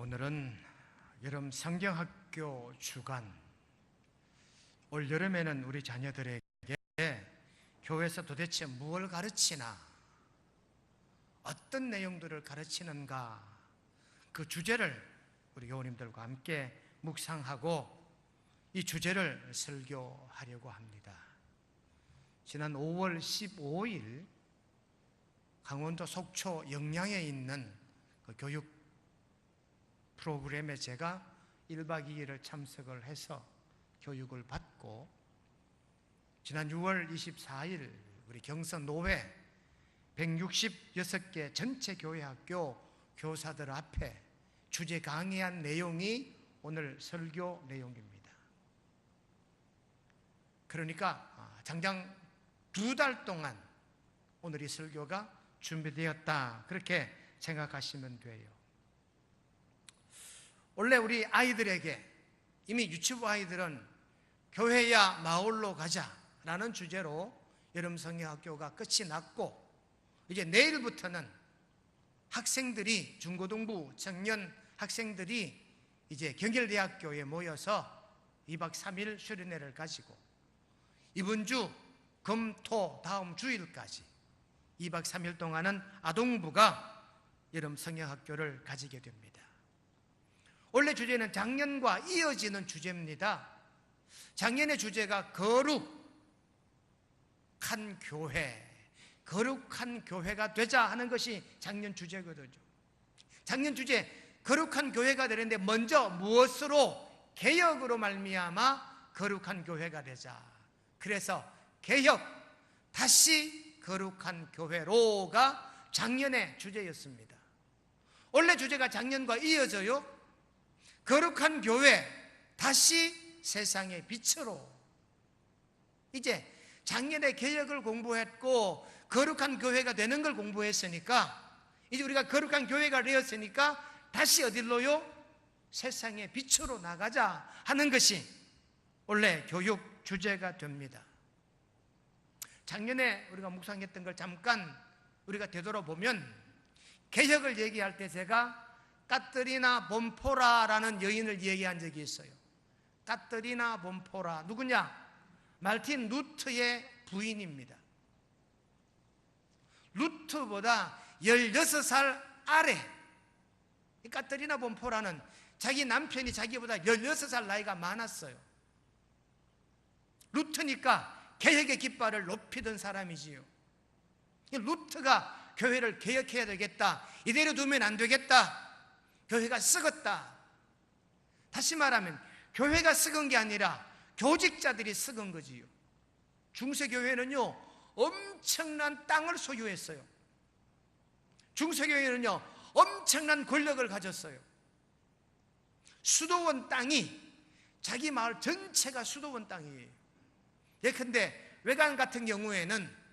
오늘은 여름 성경학교 주간, 올 여름에는 우리 자녀들에게 교회에서 도대체 무엇을 가르치나, 어떤 내용들을 가르치는가, 그 주제를 우리 교우님들과 함께 묵상하고 이 주제를 설교하려고 합니다. 지난 5월 15일 강원도 속초 영양에 있는 그 교육 프로그램에 제가 1박 2일을 참석을 해서 교육을 받고, 지난 6월 24일 우리 경선 노회 166개 전체 교회학교 교사들 앞에 주제 강의한 내용이 오늘 설교 내용입니다. 그러니까 장장 2달 동안 오늘 이 설교가 준비되었다, 그렇게 생각하시면 돼요. 원래 우리 아이들에게, 이미 유치부 아이들은 교회야 마을로 가자라는 주제로 여름 성경학교가 끝이 났고, 이제 내일부터는 학생들이, 중고등부 청년 학생들이 이제 경일대학교에 모여서 2박 3일 수련회를 가지고 이번 주 금, 토, 다음 주일까지 2박 3일 동안은 아동부가 여름 성경학교를 가지게 됩니다. 원래 주제는 작년과 이어지는 주제입니다. 작년의 주제가 거룩한 교회, 거룩한 교회가 되자 하는 것이 작년 주제거든요. 작년 주제 거룩한 교회가 되는데 먼저 무엇으로? 개혁으로 말미암아 거룩한 교회가 되자. 그래서 개혁, 다시 거룩한 교회로가 작년의 주제였습니다. 원래 주제가 작년과 이어져요. 거룩한 교회, 다시 세상의 빛으로. 이제 작년에 개혁을 공부했고 거룩한 교회가 되는 걸 공부했으니까, 이제 우리가 거룩한 교회가 되었으니까 다시 어디로요? 세상의 빛으로 나가자 하는 것이 원래 교육 주제가 됩니다. 작년에 우리가 묵상했던 걸 잠깐 우리가 되돌아보면, 개혁을 얘기할 때 제가 까뜨리나 본포라라는 여인을 얘기한 적이 있어요. 까뜨리나 본포라, 누구냐? 말틴 루트의 부인입니다. 루트보다 16살 아래, 이 까뜨리나 본포라는 자기 남편이 자기보다 16살 나이가 많았어요. 루트니까 개혁의 깃발을 높이던 사람이지요. 루트가 교회를 개혁해야 되겠다, 이대로 두면 안 되겠다, 교회가 썩었다. 다시 말하면 교회가 썩은 게 아니라 교직자들이 썩은 거지요. 중세교회는요 엄청난 땅을 소유했어요. 중세교회는요 엄청난 권력을 가졌어요. 수도원 땅이, 자기 마을 전체가 수도원 땅이에요. 예컨대 외관 같은 경우에는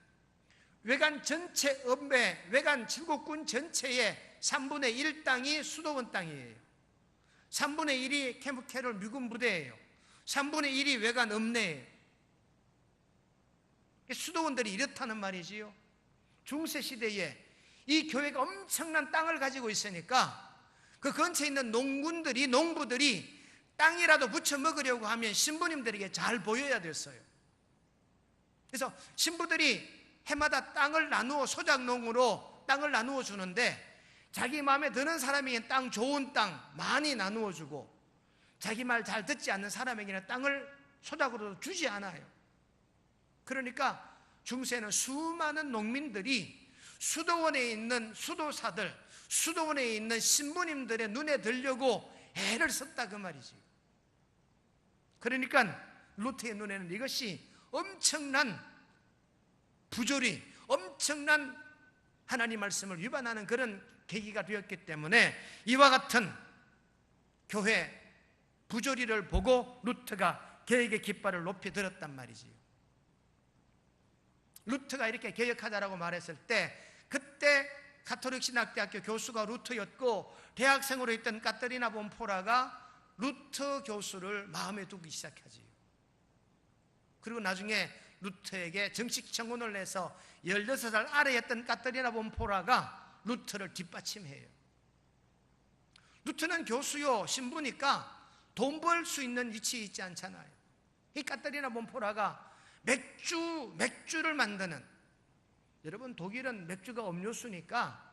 외관 전체 읍내, 외관 칠곡군 전체의 3분의 1 땅이 수도원 땅이에요. 3분의 1이 캠프 캐롤 미군 부대예요. 3분의 1이 외관 읍내예요. 수도원들이 이렇다는 말이지요. 중세시대에 이 교회가 엄청난 땅을 가지고 있으니까 그 근처에 있는 농군들이, 농부들이 땅이라도 붙여 먹으려고 하면 신부님들에게 잘 보여야 됐어요. 그래서 신부들이 해마다 땅을 나누어, 소작농으로 땅을 나누어 주는데, 자기 마음에 드는 사람에게는 땅, 좋은 땅 많이 나누어 주고, 자기 말 잘 듣지 않는 사람에게는 땅을 소작으로 주지 않아요. 그러니까 중세는 수많은 농민들이 수도원에 있는 수도사들, 수도원에 있는 신부님들의 눈에 들려고 애를 썼다, 그 말이지. 그러니까 루트의 눈에는 이것이 엄청난 부조리, 엄청난 하나님 말씀을 위반하는 그런 계기가 되었기 때문에 이와 같은 교회 부조리를 보고 루트가 개혁의 깃발을 높이 들었단 말이지요. 루트가 이렇게 개혁하자라고 말했을 때, 그때 가톨릭 신학대학교 교수가 루트였고 대학생으로 있던 까뜨리나 본포라가 루트 교수를 마음에 두기 시작하지요. 그리고 나중에 루트에게 정식 청혼을 내서 16살 아래였던 까뜨리나 본포라가 루트를 뒷받침해요. 루트는 교수요 신부니까 돈 벌 수 있는 위치에 있지 않잖아요. 이 카타리나 몬포라가 맥주를 만드는, 여러분 독일은 맥주가 음료수니까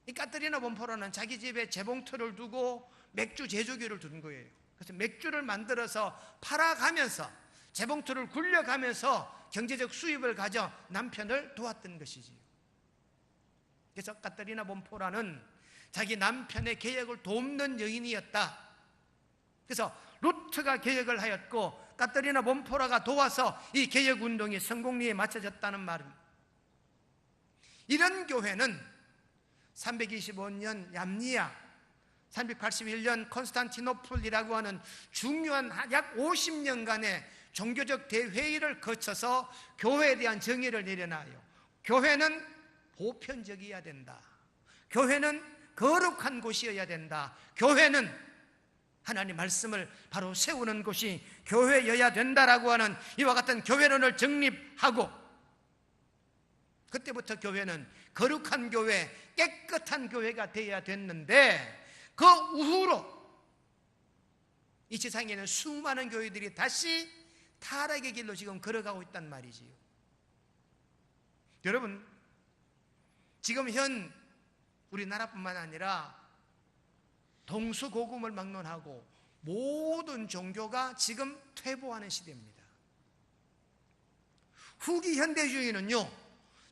이 카타리나 몬포라는 자기 집에 재봉틀을 두고 맥주 제조기를 둔 거예요. 그래서 맥주를 만들어서 팔아가면서 재봉틀을 굴려가면서 경제적 수입을 가져 남편을 도왔던 것이지요. 그래서 카타리나 몬포라는 자기 남편의 개혁을 돕는 여인이었다. 그래서 루트가 개혁을 하였고 카타리나 몬포라가 도와서 이 개혁운동이 성공리에 맞춰졌다는 말입니다. 이런 교회는 325년 얌니아, 381년 콘스탄티노플이라고 하는 중요한 약 50년간의 종교적 대회의를 거쳐서 교회에 대한 정의를 내려놔요. 교회는 보편적이어야 된다. 교회는 거룩한 곳이어야 된다. 교회는 하나님 말씀을 바로 세우는 곳이 교회여야 된다라고 하는 이와 같은 교회론을 정립하고, 그때부터 교회는 거룩한 교회, 깨끗한 교회가 되어야 됐는데, 그 후로 이 세상에는 수많은 교회들이 다시 타락의 길로 지금 걸어가고 있단 말이지요. 여러분, 지금 현 우리나라뿐만 아니라 동서고금을 막론하고 모든 종교가 지금 퇴보하는 시대입니다. 후기 현대주의는요,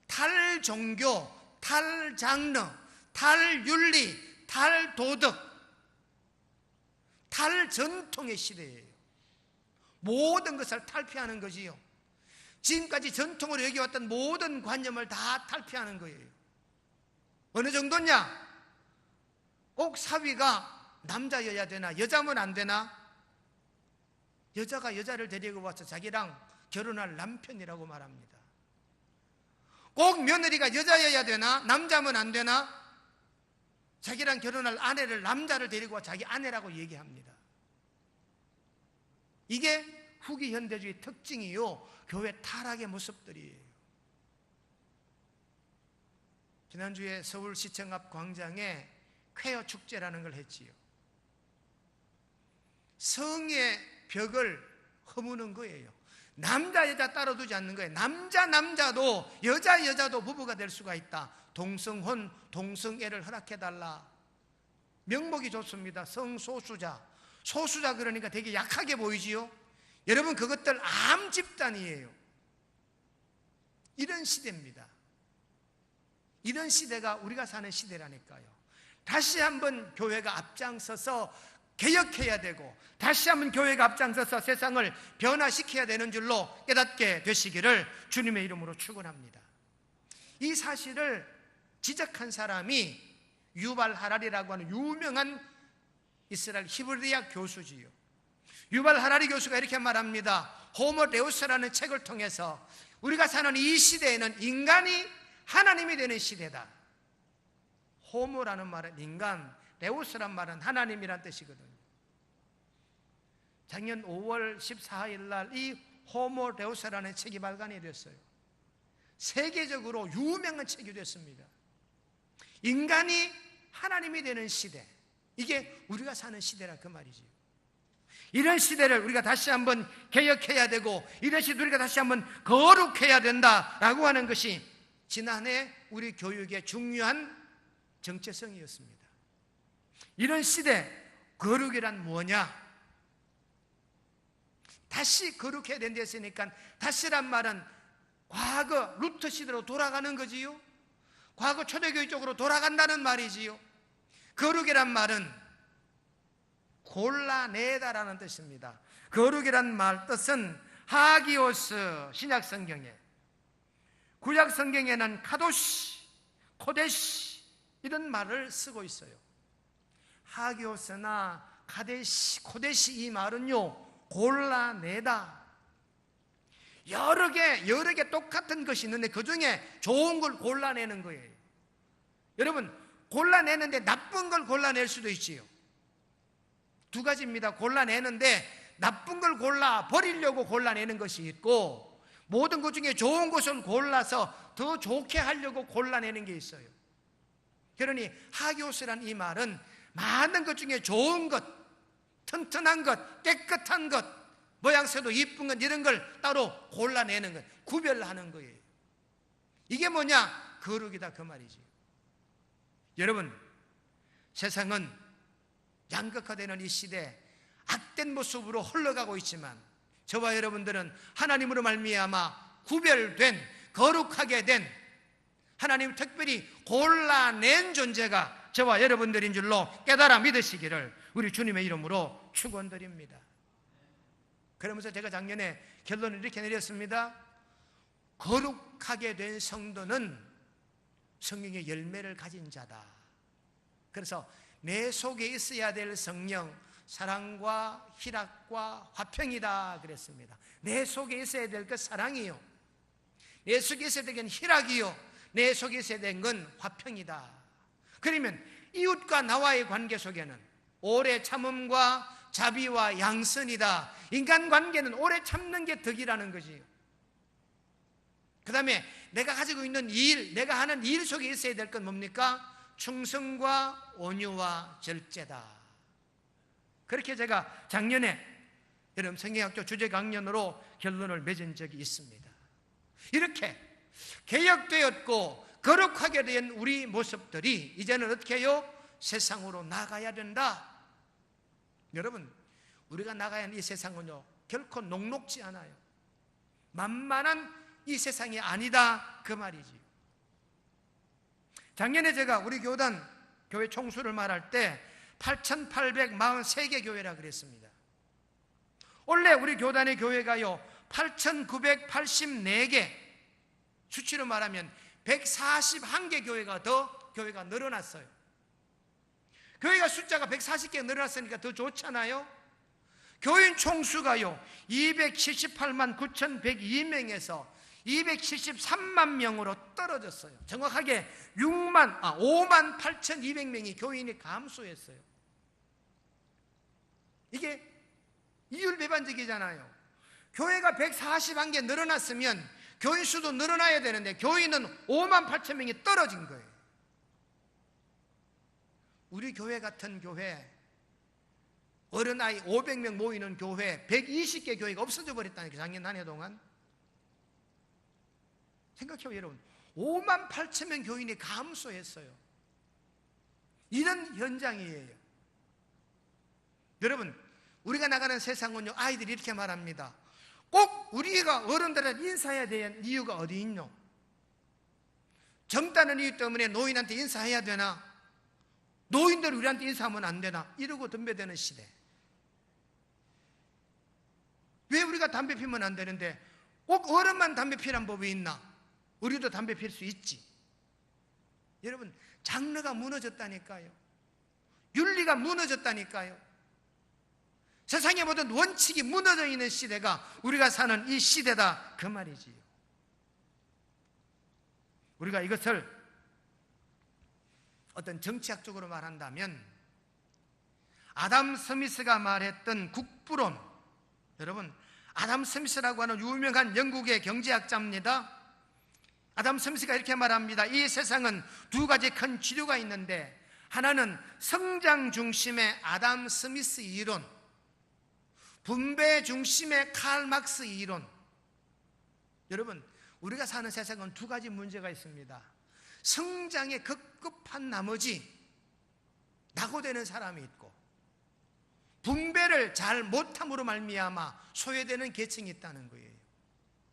탈종교, 탈장르, 탈윤리, 탈도덕, 탈전통의 시대예요. 모든 것을 탈피하는 거지요. 지금까지 전통으로 여겨왔던 모든 관념을 다 탈피하는 거예요. 어느 정도냐? 꼭 사위가 남자여야 되나? 여자면 안 되나? 여자가 여자를 데리고 와서 자기랑 결혼할 남편이라고 말합니다. 꼭 며느리가 여자여야 되나? 남자면 안 되나? 자기랑 결혼할 아내를, 남자를 데리고 와 자기 아내라고 얘기합니다. 이게 후기 현대주의 특징이요, 교회 타락의 모습들이에요. 지난주에 서울시청 앞 광장에 쾌어 축제라는 걸 했지요. 성의 벽을 허무는 거예요. 남자 여자 따로 두지 않는 거예요. 남자도 여자도 부부가 될 수가 있다. 동성혼, 동성애를 허락해달라. 명목이 좋습니다. 성소수자. 소수자 그러니까 되게 약하게 보이지요. 여러분, 그것들 암 집단이에요. 이런 시대입니다. 이런 시대가 우리가 사는 시대라니까요. 다시 한번 교회가 앞장서서 개혁해야 되고, 다시 한번 교회가 앞장서서 세상을 변화시켜야 되는 줄로 깨닫게 되시기를 주님의 이름으로 축원합니다. 이 사실을 지적한 사람이 유발 하라리라고 하는 유명한 이스라엘 히브리 대학 교수지요. 유발 하라리 교수가 이렇게 말합니다. 호모 데우스라는 책을 통해서 우리가 사는 이 시대에는 인간이 하나님이 되는 시대다. 호모라는 말은 인간, 데우스란 말은 하나님이란 뜻이거든요. 작년 5월 14일 날 이 호모 데우스라는 책이 발간이 됐어요. 세계적으로 유명한 책이 됐습니다. 인간이 하나님이 되는 시대, 이게 우리가 사는 시대라 그 말이지. 이런 시대를 우리가 다시 한번 개혁해야 되고, 이런 시대를 우리가 다시 한번 거룩해야 된다라고 하는 것이 지난해 우리 교육의 중요한 정체성이었습니다. 이런 시대, 거룩이란 뭐냐? 다시 거룩해야 된다 했으니까, 다시란 말은 과거 루트 시대로 돌아가는 거지요. 과거 초대교회 쪽으로 돌아간다는 말이지요. 거룩이란 말은 골라내다라는 뜻입니다. 거룩이란 말 뜻은 하기오스, 신약 성경에, 구약 성경에는 카도시, 코데시 이런 말을 쓰고 있어요. 하기오스나 카데시, 코데시 이 말은요, 골라내다. 여러 개 똑같은 것이 있는데 그 중에 좋은 걸 골라내는 거예요. 여러분, 골라내는데 나쁜 걸 골라낼 수도 있지요. 두 가지입니다. 골라내는데 나쁜 걸 골라 버리려고 골라내는 것이 있고, 모든 것 중에 좋은 것을 골라서 더 좋게 하려고 골라내는 게 있어요. 그러니 하기오스란 이 말은 많은 것 중에 좋은 것, 튼튼한 것, 깨끗한 것, 모양새도 이쁜 것, 이런 걸 따로 골라내는 것, 구별하는 거예요. 이게 뭐냐? 거룩이다, 그 말이지. 여러분, 세상은 양극화되는 이 시대 악된 모습으로 흘러가고 있지만 저와 여러분들은 하나님으로 말미암아 구별된, 거룩하게 된, 하나님 특별히 골라낸 존재가 저와 여러분들인 줄로 깨달아 믿으시기를 우리 주님의 이름으로 축원드립니다. 그러면서 제가 작년에 결론을 이렇게 내렸습니다. 거룩하게 된 성도는 성령의 열매를 가진 자다. 그래서 내 속에 있어야 될 성령, 사랑과 희락과 화평이다 그랬습니다. 내 속에 있어야 될 것 사랑이요, 내 속에 있어야 될 건 희락이요, 내 속에 있어야 될 건 화평이다. 그러면 이웃과 나와의 관계 속에는 오래 참음과 자비와 양선이다. 인간관계는 오래 참는 게 덕이라는 거지요. 그 다음에 내가 가지고 있는 일, 내가 하는 일 속에 있어야 될 건 뭡니까? 충성과 온유와 절제다. 그렇게 제가 작년에 여러분 성경학교 주제 강연으로 결론을 맺은 적이 있습니다. 이렇게 개혁되었고 거룩하게 된 우리 모습들이 이제는 어떻게 해요? 세상으로 나가야 된다. 여러분, 우리가 나가야 하는 이 세상은요 결코 녹록지 않아요. 만만한 이 세상이 아니다, 그 말이지. 작년에 제가 우리 교단 교회 총수를 말할 때 8,843개 교회라 그랬습니다. 원래 우리 교단의 교회가요 8,984개, 수치로 말하면 141개 교회가 더 교회가 늘어났어요. 교회가 숫자가 140개 늘어났으니까 더 좋잖아요. 교인 총수가요 278만 9,102명에서 273만 명으로 떨어졌어요. 정확하게 5만 8,200명이 교인이 감소했어요. 이게 이율배반적이잖아요. 교회가 141개 늘어났으면 교인 수도 늘어나야 되는데 교인은 5만 8천 명이 떨어진 거예요. 우리 교회 같은 교회, 어린아이 500명 모이는 교회 120개 교회가 없어져 버렸다니까, 작년 한 해 동안. 생각해요 여러분, 5만 8천 명 교인이 감소했어요. 이런 현장이에요. 여러분, 우리가 나가는 세상은요 아이들이 이렇게 말합니다. 꼭 우리가 어른들한테 인사해야 되는 이유가 어디 있노? 젊다는 이유 때문에 노인한테 인사해야 되나? 노인들 우리한테 인사하면 안 되나? 이러고 덤벼대는 시대. 왜 우리가 담배 피면 안 되는데 꼭 어른만 담배 피란 법이 있나? 우리도 담배 필 수 있지. 여러분, 장르가 무너졌다니까요. 윤리가 무너졌다니까요. 세상의 모든 원칙이 무너져 있는 시대가 우리가 사는 이 시대다, 그 말이지요. 우리가 이것을 어떤 정치학적으로 말한다면 아담 스미스가 말했던 국부론, 여러분 아담 스미스라고 하는 유명한 영국의 경제학자입니다. 아담 스미스가 이렇게 말합니다. 이 세상은 두 가지 큰 지류가 있는데 하나는 성장 중심의 아담 스미스 이론, 분배 중심의 칼 막스 이론. 여러분, 우리가 사는 세상은 두 가지 문제가 있습니다. 성장에 급급한 나머지 낙오되는 사람이 있고, 분배를 잘 못함으로 말미암아 소외되는 계층이 있다는 거예요.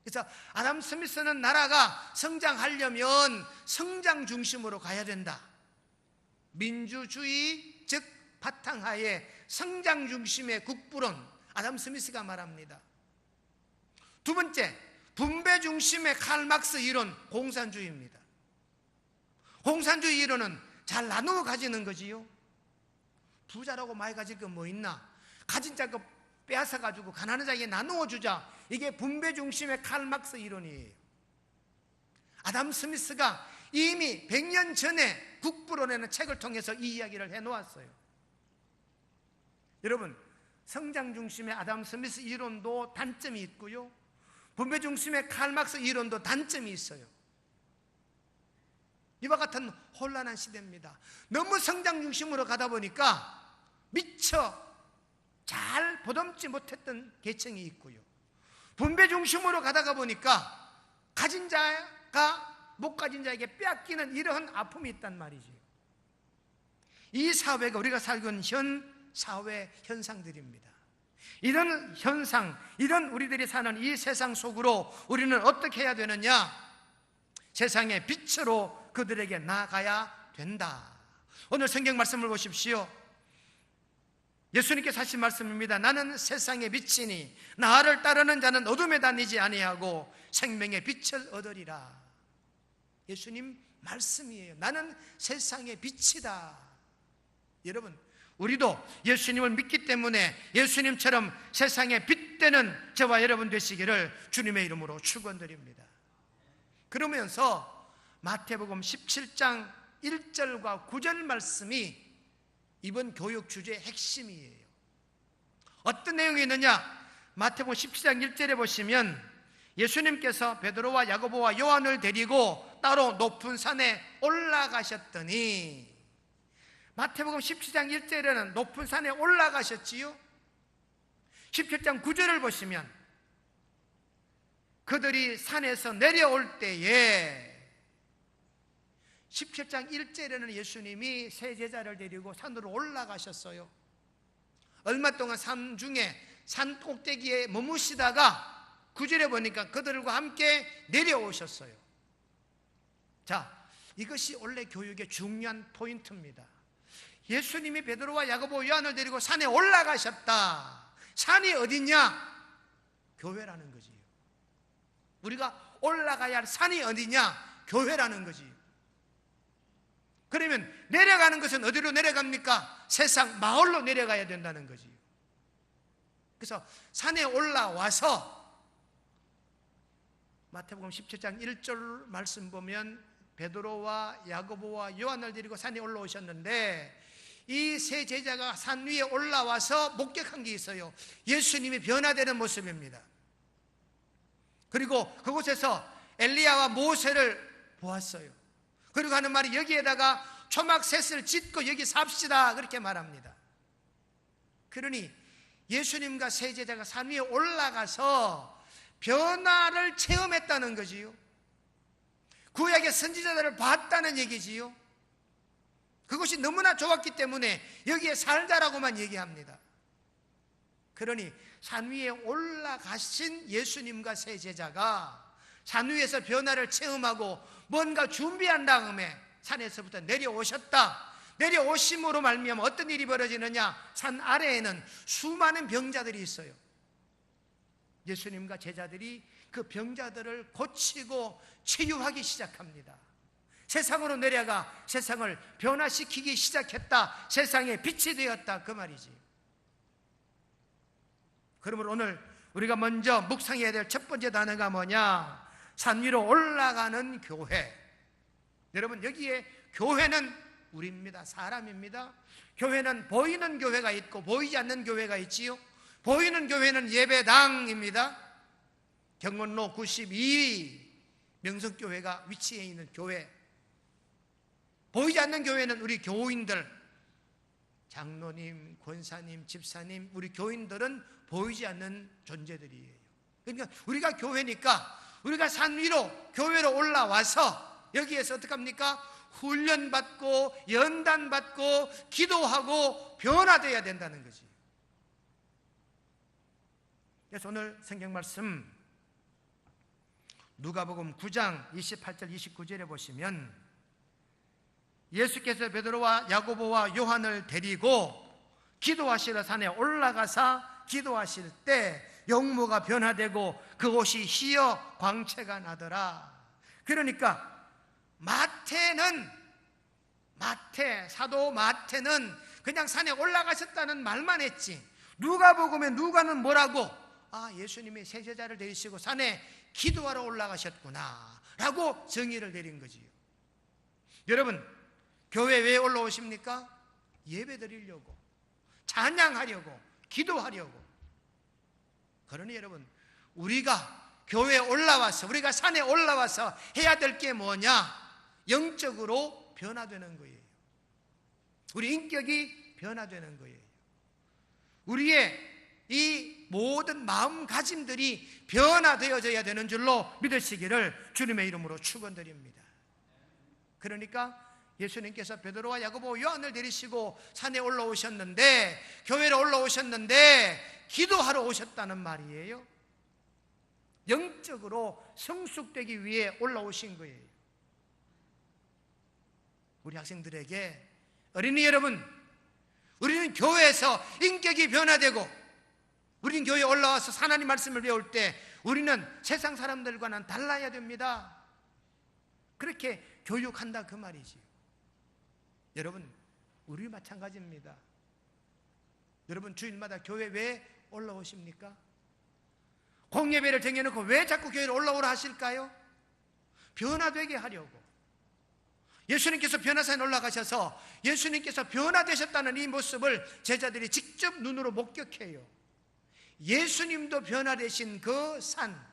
그래서 아담 스미스는 나라가 성장하려면 성장 중심으로 가야 된다. 민주주의 즉 바탕하에 성장 중심의 국부론, 아담 스미스가 말합니다. 두 번째, 분배 중심의 칼 막스 이론, 공산주의입니다. 공산주의 이론은 잘 나누어 가지는 거지요. 부자라고 많이 가질 거 뭐 있나? 가진 자가 빼앗아 가지고 가난한 자에게 나누어 주자. 이게 분배 중심의 칼 막스 이론이에요. 아담 스미스가 이미 100년 전에 국부론이라는 책을 통해서 이 이야기를 해놓았어요. 여러분, 성장 중심의 아담 스미스 이론도 단점이 있고요, 분배 중심의 칼 막스 이론도 단점이 있어요. 이와 같은 혼란한 시대입니다. 너무 성장 중심으로 가다 보니까 미처 잘 보듬지 못했던 계층이 있고요, 분배 중심으로 가다가 보니까 가진 자가 못 가진 자에게 빼앗기는 이러한 아픔이 있단 말이지요. 이 사회가 우리가 살고 있는 현 사회 현상들입니다. 이런 현상, 이런 우리들이 사는 이 세상 속으로 우리는 어떻게 해야 되느냐? 세상의 빛으로 그들에게 나아가야 된다. 오늘 성경 말씀을 보십시오. 예수님께서 하신 말씀입니다. 나는 세상의 빛이니 나를 따르는 자는 어둠에 다니지 아니하고 생명의 빛을 얻으리라. 예수님 말씀이에요. 나는 세상의 빛이다. 여러분, 우리도 예수님을 믿기 때문에 예수님처럼 세상에 빛되는 저와 여러분 되시기를 주님의 이름으로 축원드립니다. 그러면서 마태복음 17장 1절과 9절 말씀이 이번 교육 주제의 핵심이에요. 어떤 내용이 있느냐? 마태복음 17장 1절에 보시면 예수님께서 베드로와 야고보와 요한을 데리고 따로 높은 산에 올라가셨더니, 마태복음 17장 1절에는 높은 산에 올라가셨지요. 17장 9절을 보시면 그들이 산에서 내려올 때에, 17장 1절에는 예수님이 세 제자를 데리고 산으로 올라가셨어요. 얼마 동안 산 중에 산 꼭대기에 머무시다가 9절에 보니까 그들과 함께 내려오셨어요. 자, 이것이 원래 교육의 중요한 포인트입니다. 예수님이 베드로와 야고보, 요한을 데리고 산에 올라가셨다. 산이 어디냐? 교회라는 거지요. 우리가 올라가야 할 산이 어디냐? 교회라는 거지요. 그러면 내려가는 것은 어디로 내려갑니까? 세상 마을로 내려가야 된다는 거지요. 그래서 산에 올라와서 마태복음 17장 1절 말씀 보면 베드로와 야고보와 요한을 데리고 산에 올라오셨는데, 이 세 제자가 산 위에 올라와서 목격한 게 있어요. 예수님이 변화되는 모습입니다. 그리고 그곳에서 엘리야와 모세를 보았어요. 그리고 하는 말이, 여기에다가 초막셋을 짓고 여기 삽시다, 그렇게 말합니다. 그러니 예수님과 세 제자가 산 위에 올라가서 변화를 체험했다는 거지요. 구약의 선지자들을 봤다는 얘기지요. 그것이 너무나 좋았기 때문에 여기에 살자라고만 얘기합니다. 그러니 산 위에 올라가신 예수님과 세 제자가 산 위에서 변화를 체험하고 뭔가 준비한 다음에 산에서부터 내려오셨다. 내려오심으로 말미암아 어떤 일이 벌어지느냐? 산 아래에는 수많은 병자들이 있어요. 예수님과 제자들이 그 병자들을 고치고 치유하기 시작합니다. 세상으로 내려가 세상을 변화시키기 시작했다. 세상의 빛이 되었다, 그 말이지. 그러므로 오늘 우리가 먼저 묵상해야 될 첫 번째 단어가 뭐냐? 산 위로 올라가는 교회. 여러분, 여기에 교회는 우리입니다. 사람입니다. 교회는 보이는 교회가 있고 보이지 않는 교회가 있지요. 보이는 교회는 예배당입니다. 경원로 92 명성교회가 위치해 있는 교회. 보이지 않는 교회는 우리 교인들, 장로님, 권사님, 집사님, 우리 교인들은 보이지 않는 존재들이에요. 그러니까 우리가 교회니까 우리가 산 위로 교회로 올라와서 여기에서 어떻게 합니까? 훈련받고 연단받고 기도하고 변화되어야 된다는 거지. 그래서 오늘 성경 말씀 누가복음 9장 28절 29절에 보시면 예수께서 베드로와 야고보와 요한을 데리고 기도하시러 산에 올라가사 기도하실 때 영모가 변화되고 그곳이 희어 광채가 나더라. 그러니까 사도 마태는 그냥 산에 올라가셨다는 말만 했지, 누가복음에 누가는 뭐라고? 예수님이 세 제자를 데리시고 산에 기도하러 올라가셨구나 라고 정의를 내린 거지요. 여러분, 교회 왜 올라오십니까? 예배 드리려고, 찬양하려고, 기도하려고. 그러니 여러분, 우리가 교회에 올라와서, 우리가 산에 올라와서 해야 될 게 뭐냐? 영적으로 변화되는 거예요. 우리 인격이 변화되는 거예요. 우리의 이 모든 마음가짐들이 변화되어져야 되는 줄로 믿으시기를 주님의 이름으로 축원드립니다. 그러니까 예수님께서 베드로와 야고보 요한을 데리시고 산에 올라오셨는데, 교회로 올라오셨는데 기도하러 오셨다는 말이에요. 영적으로 성숙되기 위해 올라오신 거예요. 우리 학생들에게, 어린이 여러분, 우리는 교회에서 인격이 변화되고, 우리는 교회에 올라와서 하나님 말씀을 배울 때 우리는 세상 사람들과는 달라야 됩니다. 그렇게 교육한다 그 말이지요. 여러분, 우리 마찬가지입니다. 여러분, 주일마다 교회 왜 올라오십니까? 공예배를 정해놓고 왜 자꾸 교회로 올라오라 하실까요? 변화되게 하려고. 예수님께서 변화산에 올라가셔서 예수님께서 변화되셨다는 이 모습을 제자들이 직접 눈으로 목격해요. 예수님도 변화되신 그 산,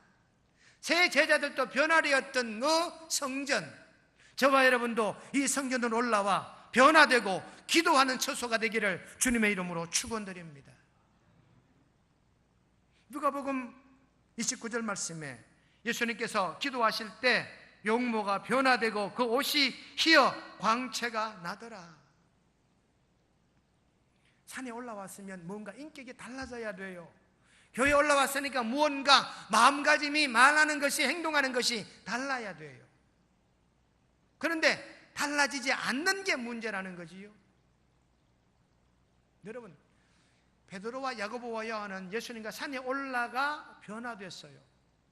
새 제자들도 변화되었던 그 성전, 저와 여러분도 이 성전으로 올라와 변화되고 기도하는 처소가 되기를 주님의 이름으로 축원드립니다. 누가복음 29절 말씀에 예수님께서 기도하실 때 용모가 변화되고 그 옷이 희어 광채가 나더라. 산에 올라왔으면 뭔가 인격이 달라져야 돼요. 교회에 올라왔으니까 무언가 마음가짐이, 말하는 것이, 행동하는 것이 달라야 돼요. 그런데 달라지지 않는 게 문제라는 거지요. 여러분, 베드로와 야고보와 요한은 예수님과 산에 올라가 변화됐어요.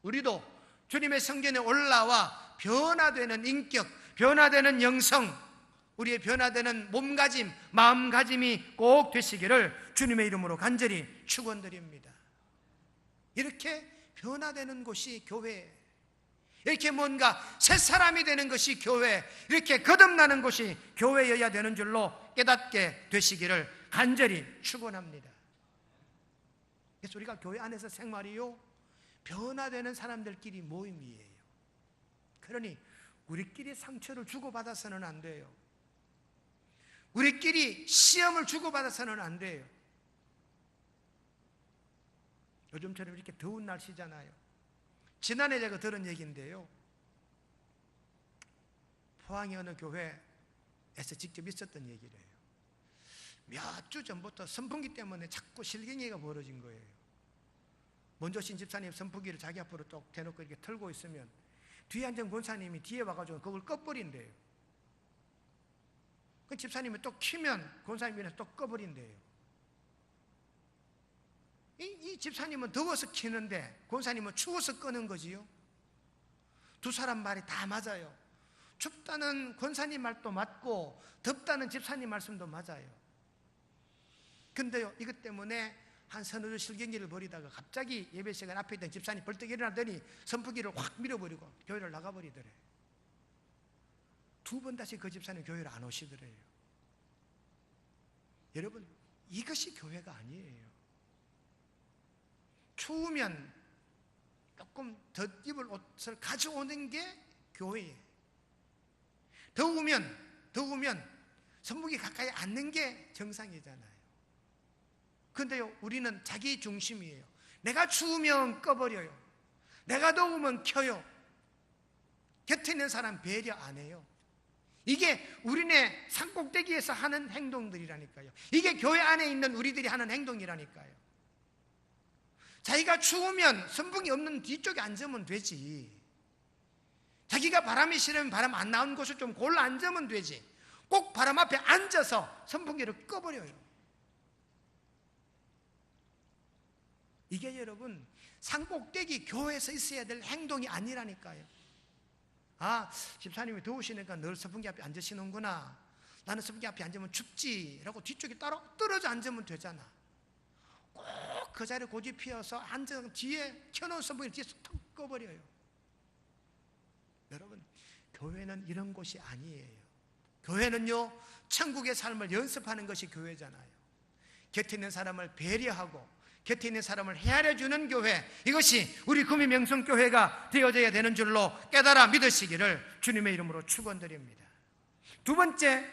우리도 주님의 성전에 올라와 변화되는 인격, 변화되는 영성, 우리의 변화되는 몸가짐, 마음가짐이 꼭 되시기를 주님의 이름으로 간절히 축원드립니다. 이렇게 변화되는 곳이 교회, 이렇게 뭔가 새 사람이 되는 것이 교회, 이렇게 거듭나는 곳이 교회여야 되는 줄로 깨닫게 되시기를 간절히 축원합니다. 그래서 우리가 교회 안에서 생활이요, 변화되는 사람들끼리 모임이에요. 그러니 우리끼리 상처를 주고받아서는 안 돼요. 우리끼리 시험을 주고받아서는 안 돼요. 요즘처럼 이렇게 더운 날씨잖아요. 지난해 제가 들은 얘기인데요, 포항의 어느 교회에서 직접 있었던 얘기래요. 몇 주 전부터 선풍기 때문에 자꾸 실갱이가 벌어진 거예요. 먼저 신 집사님 선풍기를 자기 앞으로 또 대놓고 이렇게 틀고 있으면 뒤에 앉은 권사님이 뒤에 와가지고 그걸 꺼버린대요. 그 집사님이 또 키면 권사님이 또 꺼버린대요. 이 집사님은 더워서 키는데 권사님은 추워서 끄는 거지요. 두 사람 말이 다 맞아요. 춥다는 권사님 말도 맞고 덥다는 집사님 말씀도 맞아요. 근데요, 이것 때문에 한 서너 주 실경기를 벌이다가 갑자기 예배 시간 앞에 있던 집사님 벌떡 일어나더니 선풍기를 확 밀어버리고 교회를 나가버리더래. 두 번 다시 그 집사님 교회를 안 오시더래요. 여러분, 이것이 교회가 아니에요. 추우면 조금 덧입을 옷을 가져오는 게 교회예요. 더우면 선풍기 가까이 앉는 게 정상이잖아요. 그런데요, 우리는 자기 중심이에요. 내가 추우면 꺼버려요. 내가 더우면 켜요. 곁에 있는 사람 배려 안 해요. 이게 우리네 산꼭대기에서 하는 행동들이라니까요. 이게 교회 안에 있는 우리들이 하는 행동이라니까요. 자기가 추우면 선풍기 없는 뒤쪽에 앉으면 되지. 자기가 바람이 싫으면 바람 안 나오는 곳을 좀 골라 앉으면 되지. 꼭 바람 앞에 앉아서 선풍기를 꺼버려요. 이게 여러분, 산꼭대기 교회에서 있어야 될 행동이 아니라니까요. 아, 집사님이 더우시니까 늘 선풍기 앞에 앉으시는구나. 나는 선풍기 앞에 앉으면 춥지라고 뒤쪽에 떨어져 앉으면 되잖아. 꼭 그 자리에 고집 피워서 앉은 뒤에 켜놓은 선풍기를 뒤에서 턱 꺼버려요. 여러분, 교회는 이런 곳이 아니에요. 교회는요, 천국의 삶을 연습하는 것이 교회잖아요. 곁에 있는 사람을 배려하고 곁에 있는 사람을 헤아려주는 교회, 이것이 우리 구미명성교회가 되어져야 되는 줄로 깨달아 믿으시기를 주님의 이름으로 축원드립니다. 두 번째,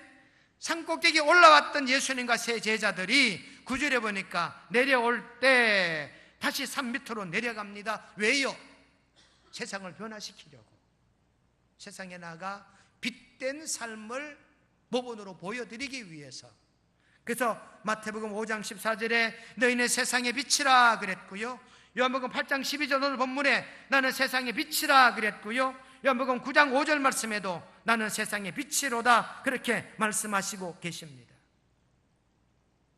산꼭대기에 올라왔던 예수님과 세 제자들이 9절에 보니까 내려올 때 다시 산 밑으로 내려갑니다. 왜요? 세상을 변화시키려고. 세상에 나가 빛된 삶을 모본으로 보여드리기 위해서. 그래서 마태복음 5장 14절에 너희는 세상의 빛이라 그랬고요, 요한복음 8장 12절 오늘 본문에 나는 세상의 빛이라 그랬고요, 요한복음 9장 5절 말씀에도 나는 세상의 빛이로다 그렇게 말씀하시고 계십니다.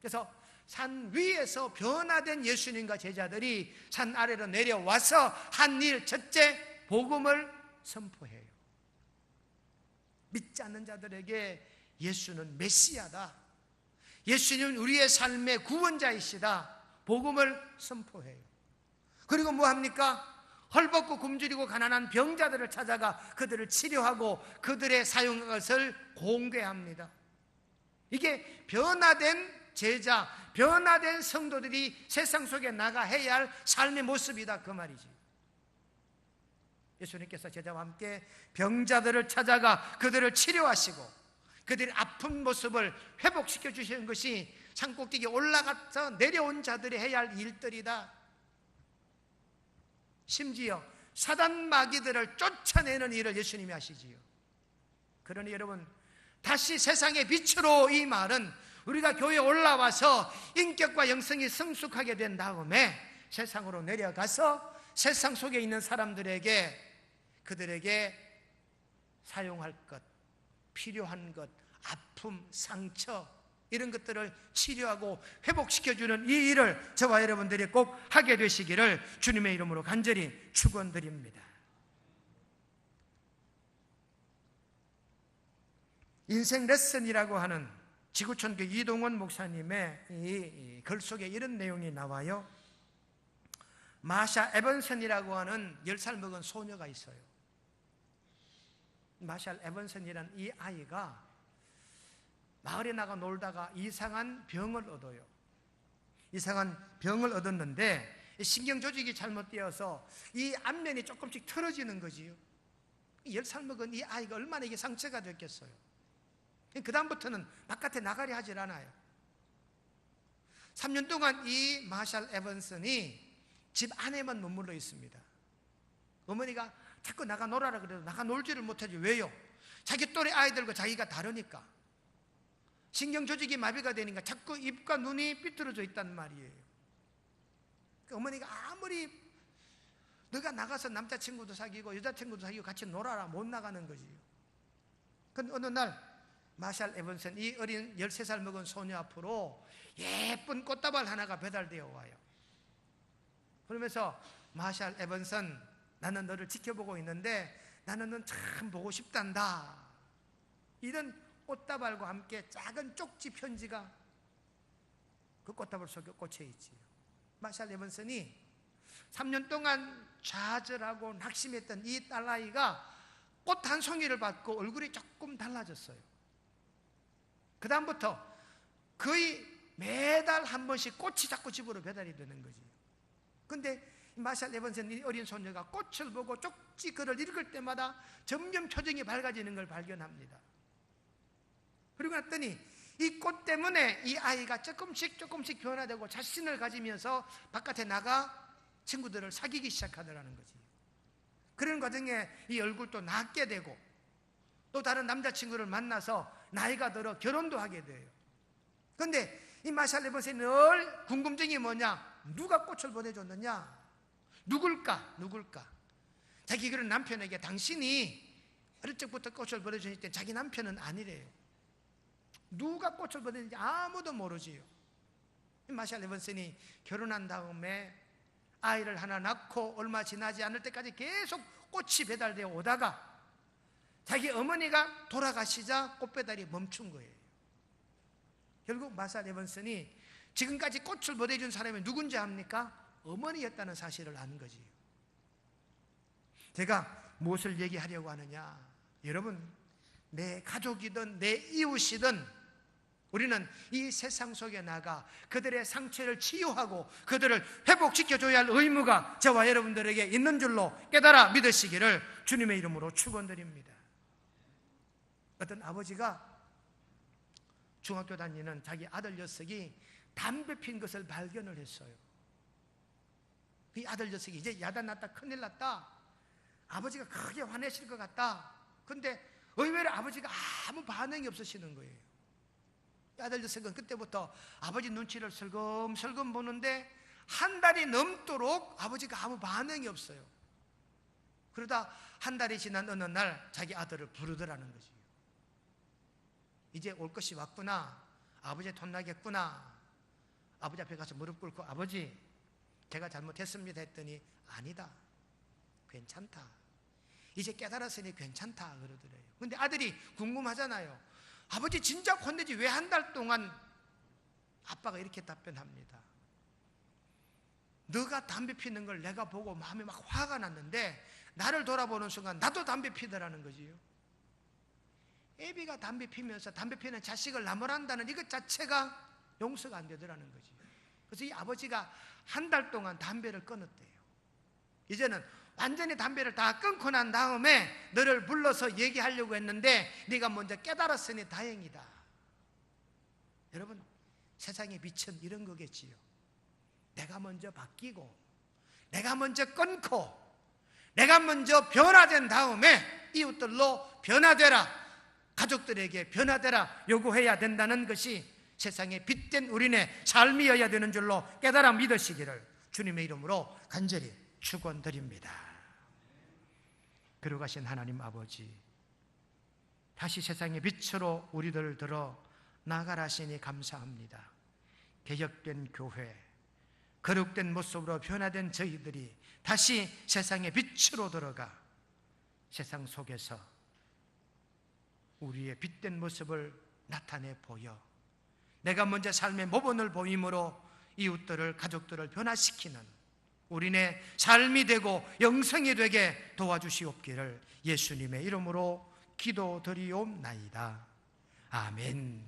그래서 산 위에서 변화된 예수님과 제자들이 산 아래로 내려와서 한 일, 첫째 복음을 선포해요. 믿지 않는 자들에게 예수는 메시아다, 예수님은 우리의 삶의 구원자이시다, 복음을 선포해요. 그리고 뭐합니까? 헐벗고 굶주리고 가난한 병자들을 찾아가 그들을 치료하고 그들의 사용한 것을 공개합니다. 이게 변화된 제자, 변화된 성도들이 세상 속에 나가야 할 삶의 모습이다, 그 말이지. 예수님께서 제자와 함께 병자들을 찾아가 그들을 치료하시고 그들의 아픈 모습을 회복시켜 주시는 것이 산꼭대기에 올라가서 내려온 자들이 해야 할 일들이다. 심지어 사단 마귀들을 쫓아내는 일을 예수님이 하시지요. 그러니 여러분, 다시 세상의 빛으로, 이 말은 우리가 교회에 올라와서 인격과 영성이 성숙하게 된 다음에 세상으로 내려가서 세상 속에 있는 사람들에게, 그들에게 사용할 것, 필요한 것, 아픔, 상처, 이런 것들을 치료하고 회복시켜주는 이 일을 저와 여러분들이 꼭 하게 되시기를 주님의 이름으로 간절히 축원드립니다. 인생 레슨이라고 하는 지구촌교 이동원 목사님의 이 글 속에 이런 내용이 나와요. 마샤 에번슨이라고 하는 10살 먹은 소녀가 있어요. 마샬 에번슨이라는 이 아이가 마을에 나가 놀다가 이상한 병을 얻어요. 이상한 병을 얻었는데 신경 조직이 잘못되어서 이 안면이 조금씩 틀어지는 거지요. 10살 먹은 이 아이가 얼마나 이게 상처가 됐겠어요. 그 다음부터는 바깥에 나가려 하질 않아요. 3년 동안 이 마샬 에번슨이 집 안에만 머물러 있습니다. 어머니가 자꾸 나가 놀아라 그래도 나가 놀지를 못하지. 왜요? 자기 또래 아이들과 자기가 다르니까. 신경 조직이 마비가 되니까 자꾸 입과 눈이 삐뚤어져 있단 말이에요. 그러니까 어머니가 아무리 너가 나가서 남자친구도 사귀고 여자친구도 사귀고 같이 놀아라, 못 나가는 거지. 근데 어느 날 마샬 에번슨, 이 어린 13살 먹은 소녀 앞으로 예쁜 꽃다발 하나가 배달되어 와요. 그러면서 마샬 에번슨, 나는 너를 지켜보고 있는데 나는 넌 참 보고 싶단다. 이런 꽃다발과 함께 작은 쪽지 편지가 그 꽃다발 속에 꽂혀 있지. 마샬 에번슨이 3년 동안 좌절하고 낙심했던 이 딸아이가 꽃 한 송이를 받고 얼굴이 조금 달라졌어요. 그 다음부터 거의 매달 한 번씩 꽃이 자꾸 집으로 배달이 되는 거지. 근데 마샬 에번슨, 이 어린 소녀가 꽃을 보고 쪽지 글을 읽을 때마다 점점 표정이 밝아지는 걸 발견합니다. 그리고 났더니 이 꽃 때문에 이 아이가 조금씩 변화되고 자신을 가지면서 바깥에 나가 친구들을 사귀기 시작하더라는 거지. 그런 과정에 이 얼굴도 낫게 되고 또 다른 남자친구를 만나서 나이가 들어 결혼도 하게 돼요. 그런데 이 마샬 에번슨이 늘 궁금증이 뭐냐? 누가 꽃을 보내줬느냐? 누굴까? 자기 그런 남편에게 당신이 어릴 적부터 꽃을 보내주실 때 자기 남편은 아니래요. 누가 꽃을 보내는지 아무도 모르지요. 마샬 에번슨이 결혼한 다음에 아이를 하나 낳고 얼마 지나지 않을 때까지 계속 꽃이 배달되어 오다가 자기 어머니가 돌아가시자 꽃배달이 멈춘 거예요. 결국 마샬 에번슨이 지금까지 꽃을 보내준 사람이 누군지 압니까? 어머니였다는 사실을 아는 거지. 제가 무엇을 얘기하려고 하느냐? 여러분, 내 가족이든 내 이웃이든 우리는 이 세상 속에 나가 그들의 상처를 치유하고 그들을 회복시켜줘야 할 의무가 저와 여러분들에게 있는 줄로 깨달아 믿으시기를 주님의 이름으로 축원드립니다. 어떤 아버지가 중학교 다니는 자기 아들 녀석이 담배 핀 것을 발견을 했어요. 이 아들 녀석이 이제 야단 났다, 큰일 났다, 아버지가 크게 화내실 것 같다. 근데 의외로 아버지가 아무 반응이 없으시는 거예요. 아들 녀석은 그때부터 아버지 눈치를 슬금슬금 보는데 한 달이 넘도록 아버지가 아무 반응이 없어요. 그러다 한 달이 지난 어느 날 자기 아들을 부르더라는 거지. 이제 올 것이 왔구나, 아버지 혼나겠구나. 아버지 앞에 가서 무릎 꿇고 아버지 제가 잘못했습니다 했더니 아니다, 괜찮다, 이제 깨달았으니 괜찮다 그러더래요. 근데 아들이 궁금하잖아요. 아버지 진작 혼내지 왜 한 달 동안? 아빠가 이렇게 답변합니다. 너가 담배 피는 걸 내가 보고 마음이 막 화가 났는데 나를 돌아보는 순간 나도 담배 피더라는 거지요. 애비가 담배 피면서 담배 피는 자식을 나무란다는 이것 자체가 용서가 안 되더라는 거지. 그래서 이 아버지가 한 달 동안 담배를 끊었대요. 이제는 완전히 담배를 다 끊고 난 다음에 너를 불러서 얘기하려고 했는데 네가 먼저 깨달았으니 다행이다. 여러분, 세상의 빛은 이런 거겠지요. 내가 먼저 바뀌고 내가 먼저 끊고 내가 먼저 변화된 다음에 이웃들로 변화되라, 가족들에게 변화되라 요구해야 된다는 것이 세상에 빛된 우리네 삶이어야 되는 줄로 깨달아 믿으시기를 주님의 이름으로 간절히 축원드립니다. 거룩하신 하나님 아버지, 다시 세상의 빛으로 우리들 들어 나가라 하시니 감사합니다. 개혁된 교회, 거룩된 모습으로 변화된 저희들이 다시 세상의 빛으로 들어가 세상 속에서 우리의 빛된 모습을 나타내 보여 내가 먼저 삶의 모본을 보임으로 이웃들을, 가족들을 변화시키는 우리네 삶이 되고 영생이 되게 도와주시옵기를 예수님의 이름으로 기도드리옵나이다. 아멘.